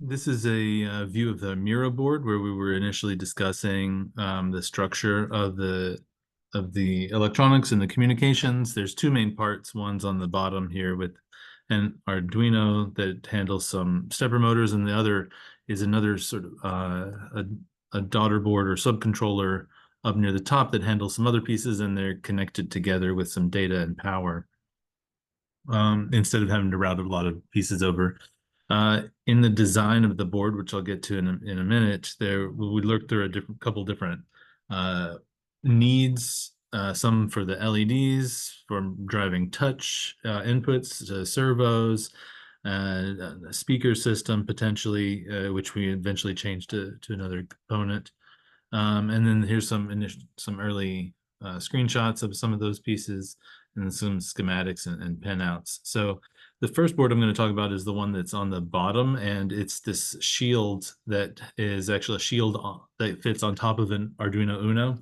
This is a view of the Miro board where we were initially discussing the structure of the electronics and the communications. There's two main parts. One's on the bottom here with an Arduino that handles some stepper motors, and the other is another sort of a daughter board or subcontroller up near the top that handles some other pieces, and they're connected together with some data and power instead of having to route a lot of pieces over. In the design of the board, which I'll get to in a minute, there we looked through a couple different needs. Some for the LEDs, for driving touch inputs, servos, a speaker system potentially, which we eventually changed to another component. And then here's some early screenshots of some of those pieces and some schematics and pinouts. So the first board I'm going to talk about is the one that's on the bottom, and it's this shield that is actually a shield that fits on top of an Arduino Uno.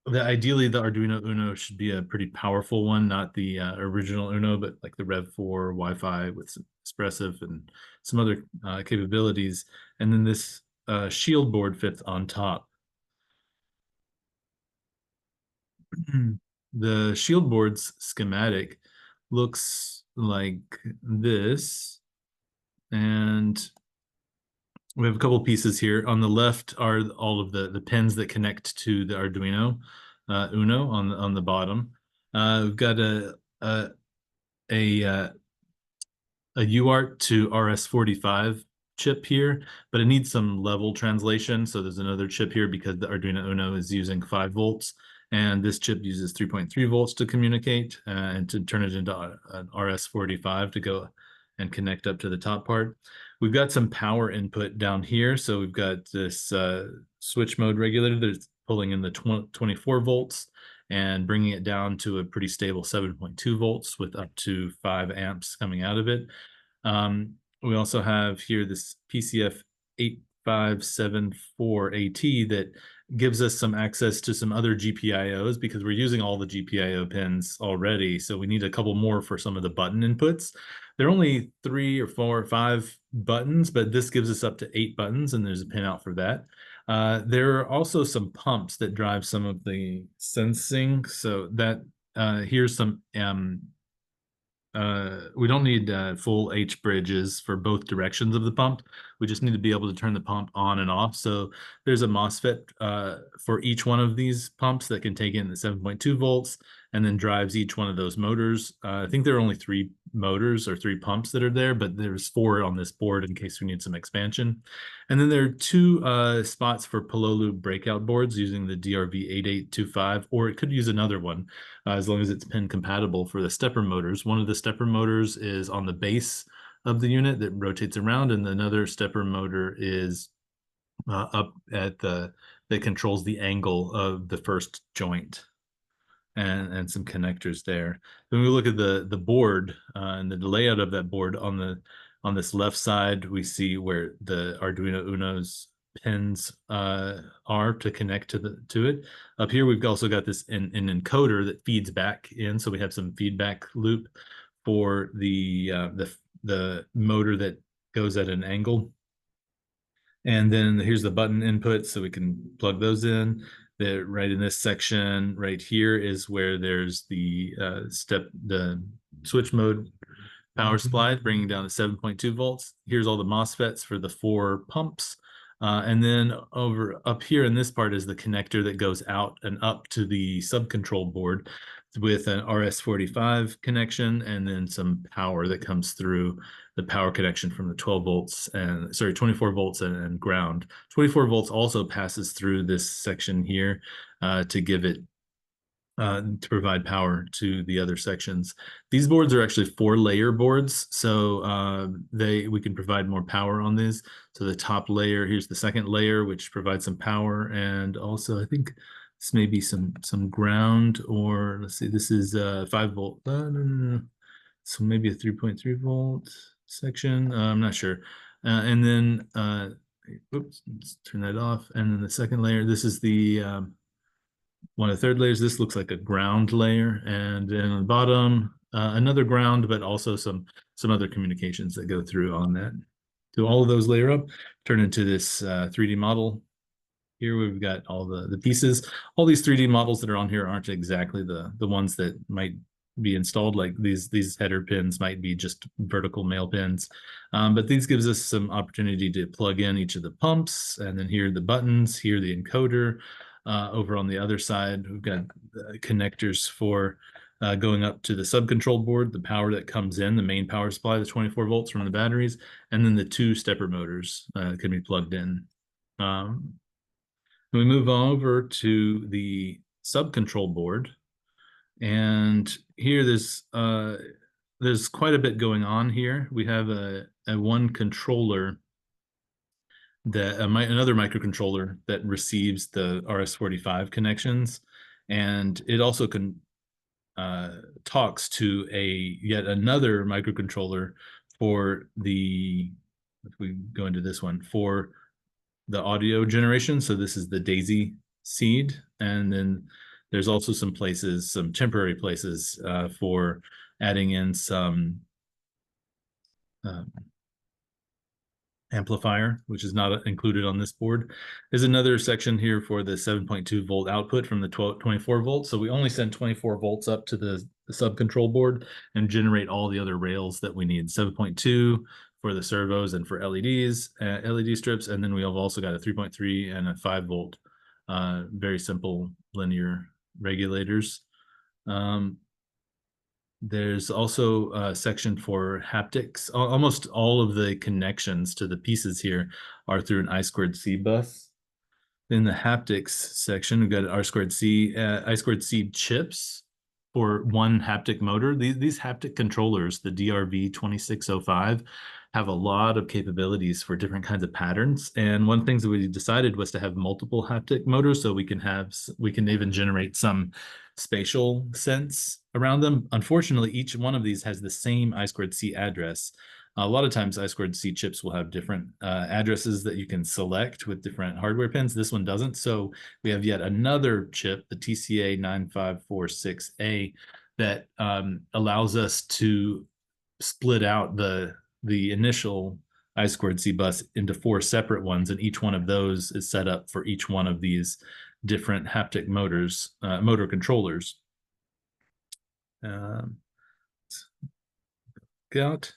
Ideally, the Arduino Uno should be a pretty powerful one, not the original Uno, but like the Rev 4 Wi-Fi with some expressive and some other capabilities. And then this shield board fits on top. The shield board's schematic looks like this, and we have a couple pieces here. On the left are all of the pins that connect to the Arduino Uno on the bottom. We've got a UART to RS45 chip here, but it needs some level translation. So there's another chip here because the Arduino Uno is using 5 volts, and this chip uses 3.3 volts to communicate and to turn it into an RS45 to go and connect up to the top part. We've got some power input down here. So we've got this switch mode regulator that's pulling in the 24 volts and bringing it down to a pretty stable 7.2 volts with up to 5 amps coming out of it. We also have here this PCF 8574AT that gives us some access to some other GPIOs because we're using all the GPIO pins already. So we need a couple more for some of the button inputs. There are only 3 or 4 or 5 buttons, but this gives us up to 8 buttons, and there's a pin out for that. There are also some pumps that drive some of the sensing. So that here's some we don't need full H bridges for both directions of the pump. We just need to be able to turn the pump on and off. So there's a MOSFET for each one of these pumps that can take in the 7.2 volts and then drives each one of those motors. I think there are only 3 motors or 3 pumps that are there, but there's 4 on this board in case we need some expansion. And then there are 2 spots for Pololu breakout boards using the DRV8825, or it could use another one as long as it's pin compatible for the stepper motors. One of the stepper motors is on the base of the unit that rotates around, and another stepper motor is up at that controls the angle of the first joint, and some connectors there. When we look at the board and the layout of that board on this left side, we see where the Arduino Uno's pins are to connect to it. Up here, we've also got this an encoder that feeds back in, so we have some feedback loop for the motor that goes at an angle. And then here's the button input, so we can plug those in. Right in this section right here is where there's the switch mode power supply, bringing down to 7.2 volts. Here's all the MOSFETs for the 4 pumps. And then up here in this part is the connector that goes out and up to the subcontrol board with an RS45 connection, and then some power that comes through the power connection from the 24 volts and ground. 24 volts also passes through this section here to give it to provide power to the other sections. These boards are actually 4-layer boards, so we can provide more power on these. So the top layer, here's the second layer, which provides some power, and also I think this may be some ground, or let's see, this is 5 volt. No. So maybe a 3.3 volt section. I'm not sure. And then, oops, let's turn that off. And then the second layer, this is the one of the third layers. This looks like a ground layer, and then on the bottom, another ground, but also some other communications that go through on that. Do all of those layer up, turn into this 3D model. Here we've got all the pieces. All these 3D models that are on here aren't exactly the ones that might be installed. Like these header pins might be just vertical male pins. But these gives us some opportunity to plug in each of the pumps, and then here are the buttons, here the encoder. Over on the other side, we've got connectors for going up to the sub-control board, the power that comes in, the main power supply, the 24 volts from the batteries, and then the two stepper motors can be plugged in. We move over to the sub-control board, and here there's quite a bit going on here. We have a one controller that another microcontroller that receives the RS-45 connections, and it also can talks to a yet another microcontroller for the, if we go into this one, for the audio generation. So this is the Daisy seed. And then there's also some places, some temporary places for adding in some amplifier, which is not included on this board. There's another section here for the 7.2 volt output from the 24 volts. So we only send 24 volts up to the sub-control board and generate all the other rails that we need. 7.2 for the servos and for LEDs, LED strips. And then we have also got a 3.3 and a 5 volt, very simple linear regulators. There's also a section for haptics. Almost all of the connections to the pieces here are through an I2C bus. In the haptics section, we've got I2C chips for one haptic motor. These haptic controllers, the DRV2605, have a lot of capabilities for different kinds of patterns. And one thing that we decided was to have multiple haptic motors, so we can even generate some spatial sense around them. Unfortunately, each one of these has the same I2C address. A lot of times I2C chips will have different addresses that you can select with different hardware pins. This one doesn't. So we have yet another chip, the TCA 9546A, that allows us to split out the initial I2C bus into 4 separate ones, and each one of those is set up for each one of these different haptic motors, motor controllers. Out.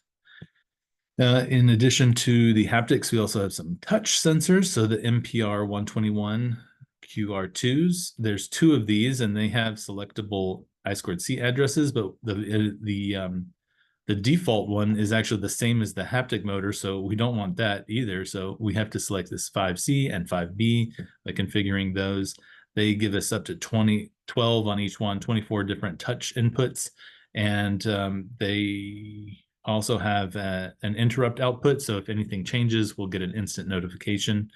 In addition to the haptics, we also have some touch sensors. So the MPR 121 QR2s, there's 2 of these, and they have selectable I2C addresses, but the default one is actually the same as the haptic motor, so we don't want that either. So we have to select this 5C and 5B by configuring those. They give us up to 12 on each one, 24 different touch inputs, and they also have an interrupt output. So if anything changes, we'll get an instant notification.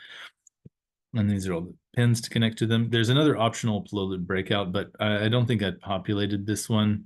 And these are all the pins to connect to them. There's another optional loaded breakout, but I don't think I populated this one.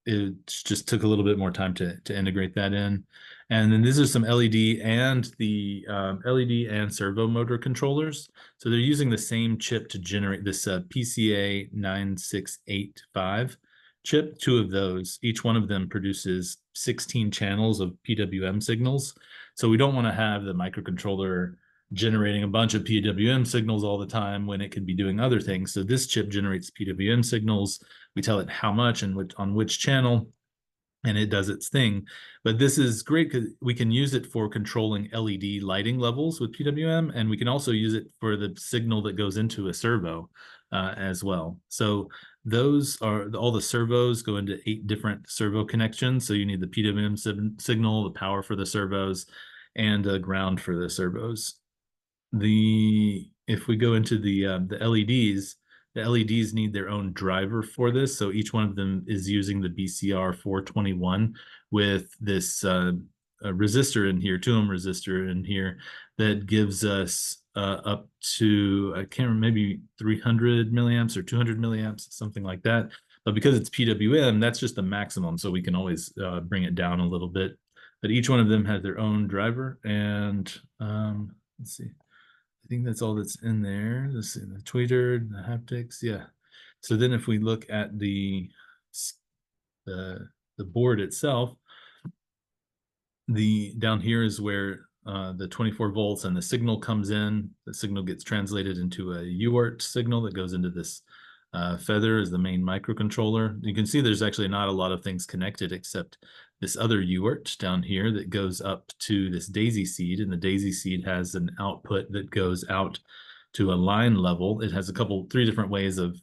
It just took a little bit more time to integrate that in. And then these are some LED and the LED and servo motor controllers. So they're using the same chip to generate this PCA 9685 chip. 2 of those, each one of them produces 16 channels of PWM signals. So we don't want to have the microcontroller generating a bunch of PWM signals all the time when it could be doing other things. So this chip generates PWM signals. We tell it how much and on which channel, and it does its thing. But this is great because we can use it for controlling LED lighting levels with PWM, and we can also use it for the signal that goes into a servo as well. So those are all the servos go into 8 different servo connections. So you need the PWM signal, the power for the servos, and a ground for the servos. If we go into the LEDs, the LEDs need their own driver for this. So each one of them is using the BCR 421 with this resistor in here, 2 ohm resistor in here that gives us up to, I can't remember, maybe 300 milliamps or 200 milliamps, something like that. But because it's PWM, that's just the maximum. So we can always bring it down a little bit. But each one of them has their own driver. And let's see. I think that's all that's in there. Let's see, the tweeter, the haptics, yeah. So then if we look at the board itself, Down here is where the 24 volts and the signal comes in. The signal gets translated into a UART signal that goes into this feather as the main microcontroller. You can see there's actually not a lot of things connected except this other UART down here that goes up to this daisy seed, and the daisy seed has an output that goes out to a line level. It has three different ways of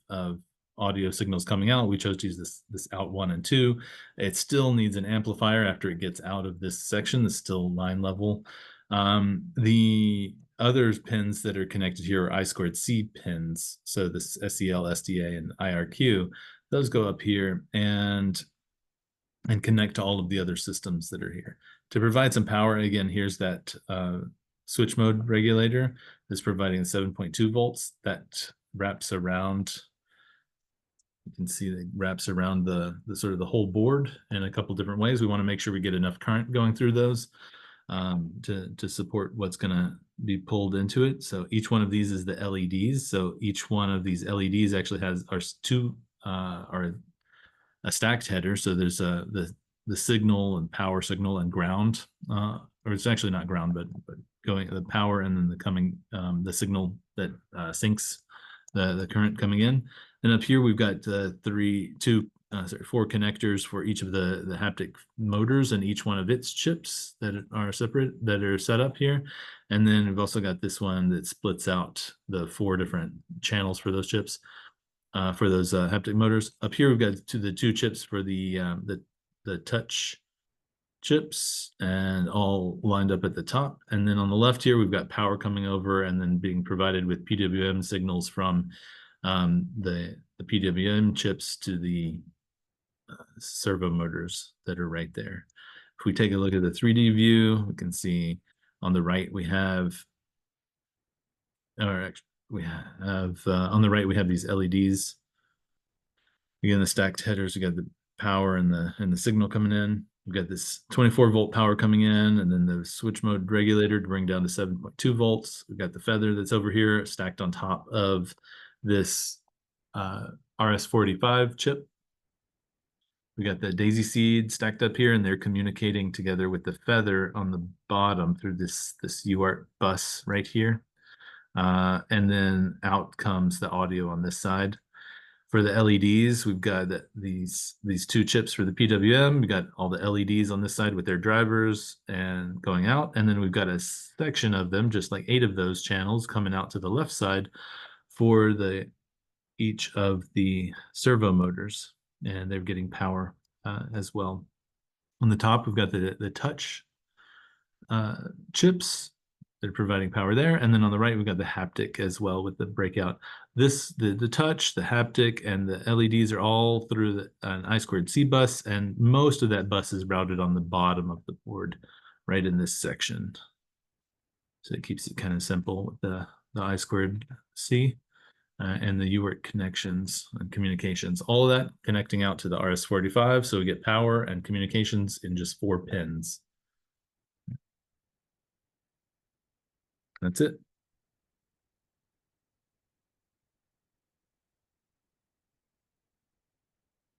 audio signals coming out. We chose to use this out 1 and 2. It still needs an amplifier after it gets out of this section. It's still line level. The other pins that are connected here are I2C pins. So this SEL, SDA, and IRQ, those go up here and connect to all of the other systems that are here. To provide some power, again, here's that switch mode regulator that's providing 7.2 volts that wraps around. You can see it wraps around the sort of the whole board in a couple different ways. We want to make sure we get enough current going through those to support what's going to be pulled into it. So each one of these is the LEDs. So each one of these LEDs actually has are a stacked header. So there's the signal and power signal and ground, or it's actually not ground, but going the power and then the signal that syncs the current coming in. And up here we've got four connectors for each of the haptic motors and each one of its chips that are set up here. And then we've also got this one that splits out the 4 different channels for those chips, for those haptic motors. Up here we've got the 2 chips for the touch chips, and all lined up at the top. And then on the left here, we've got power coming over and then being provided with PWM signals from the PWM chips to the servo motors that are right there. If we take a look at the 3D view, we can see on the right we have, on the right we have these LEDs. Again, the stacked headers, we got the power and the signal coming in. We've got this 24 volt power coming in, and then the switch mode regulator to bring down to 7.2 volts. We've got the feather that's over here stacked on top of this RS-45 chip. We got the daisy seed stacked up here, and they're communicating together with the feather on the bottom through this UART bus right here. And then out comes the audio on this side. For the LEDs, we've got these 2 chips for the PWM. We've got all the LEDs on this side with their drivers and going out. And then we've got a section of them, just like 8 of those channels coming out to the left side for each of the servo motors. And they're getting power as well. On the top, we've got the touch chips. They're providing power there. And then on the right, we've got the haptic as well with the breakout. The touch, the haptic, and the LEDs are all through an I2C bus, and most of that bus is routed on the bottom of the board, right in this section. So it keeps it kind of simple with the I2C and the UART connections and communications. All of that connecting out to the RS-45, so we get power and communications in just 4 pins. That's it.